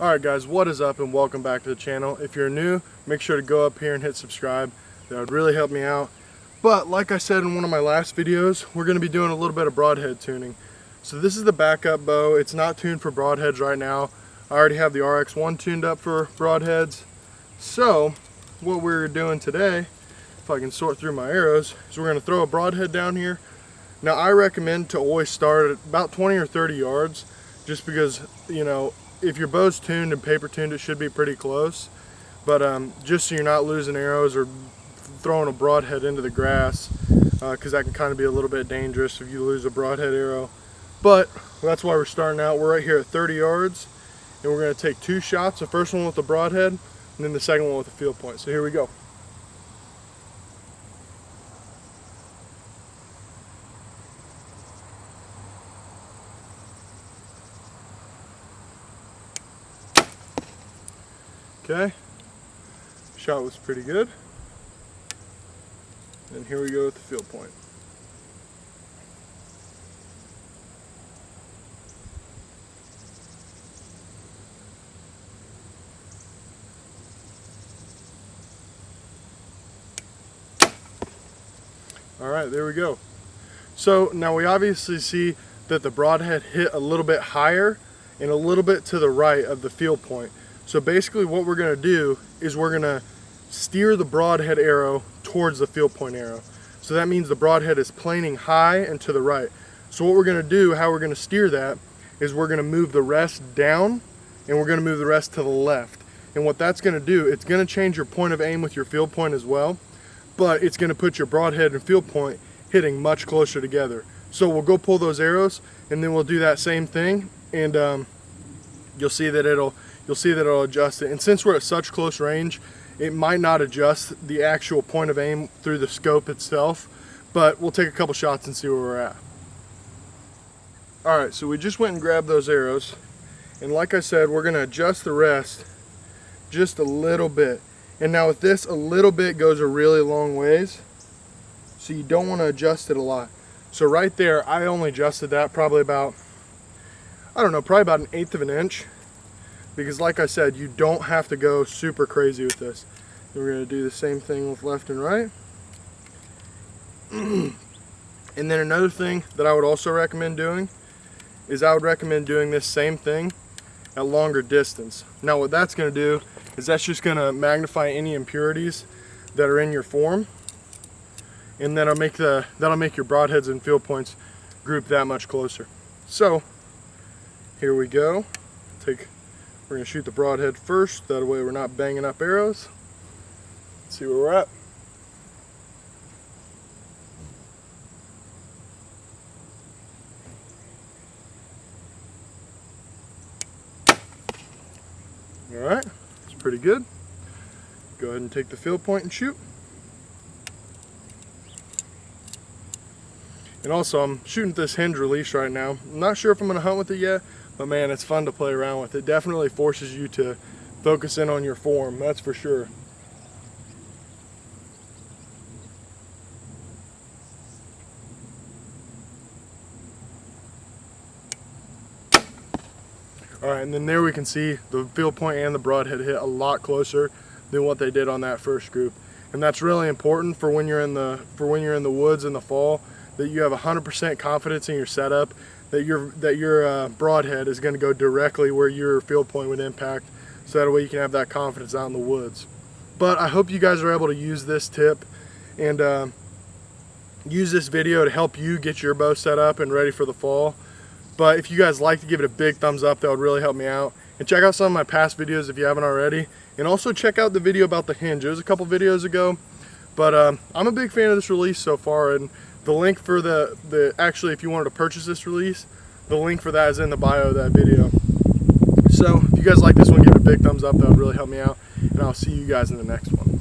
Alright guys, what is up and welcome back to the channel. If you're new, make sure to go up here and hit subscribe. That would really help me out. But like I said in one of my last videos, we're going to be doing a little bit of broadhead tuning. So this is the backup bow. It's not tuned for broadheads right now. I already have the RX-1 tuned up for broadheads. So what we're doing today, if I can sort through my arrows, is we're going to throw a broadhead down here. Now I recommend to always start at about 20 or 30 yards just because, you know, if your bow's tuned and paper tuned, it should be pretty close. But just so you're not losing arrows or throwing a broadhead into the grass, because that can kind of be a little bit dangerous if you lose a broadhead arrow. But that's why we're starting out. We're right here at 30 yards, and we're going to take 2 shots. The first one with the broadhead, and then the second one with the field point. So here we go. Okay, shot was pretty good. And here we go with the field point. All right, there we go. So now we obviously see that the broadhead hit a little bit higher and a little bit to the right of the field point. So basically what we're going to do is we're going to steer the broadhead arrow towards the field point arrow. So that means the broadhead is planing high and to the right. So what we're going to do, how we're going to steer that, is we're going to move the rest down and we're going to move the rest to the left. And what that's going to do, it's going to change your point of aim with your field point as well, but it's going to put your broadhead and field point hitting much closer together. So we'll go pull those arrows and then we'll do that same thing, and you'll see that it'll adjust it. And since we're at such close range, it might not adjust the actual point of aim through the scope itself, but we'll take a couple shots and see where we're at. Alright, so we just went and grabbed those arrows, and like I said, we're going to adjust the rest just a little bit. And now with this, a little bit goes a really long ways, so you don't want to adjust it a lot. So right there, I only adjusted that probably about, I don't know, probably about 1/8 of an inch. Because like I said, you don't have to go super crazy with this. And we're going to do the same thing with left and right. And then another thing that I would also recommend doing is I would recommend doing this same thing at longer distance. Now what that's going to do is that's just going to magnify any impurities that are in your form. And that'll make your broadheads and field points group that much closer. So here we go. We're going to shoot the broadhead first, that way we're not banging up arrows. Let's see where we're at. Alright, it's pretty good. Go ahead and take the field point and shoot. And also, I'm shooting this hinge release right now. I'm not sure if I'm going to hunt with it yet, but man, it's fun to play around with. It definitely forces you to focus in on your form, that's for sure. Alright, and then there we can see the field point and the broadhead hit a lot closer than what they did on that first group. And that's really important for when you're in the woods in the fall, that you have 100% confidence in your setup, that your broadhead is going to go directly where your field point would impact, so that way you can have that confidence out in the woods. But I hope you guys are able to use this tip and use this video to help you get your bow set up and ready for the fall. But if you guys like to give it a big thumbs up, that would really help me out. And check out some of my past videos if you haven't already. And also check out the video about the hinge. It was a couple videos ago. But I'm a big fan of this release so far, and the link for actually, if you wanted to purchase this release, the link for that is in the bio of that video. So if you guys like this one, give it a big thumbs up. That would really help me out. And I'll see you guys in the next one.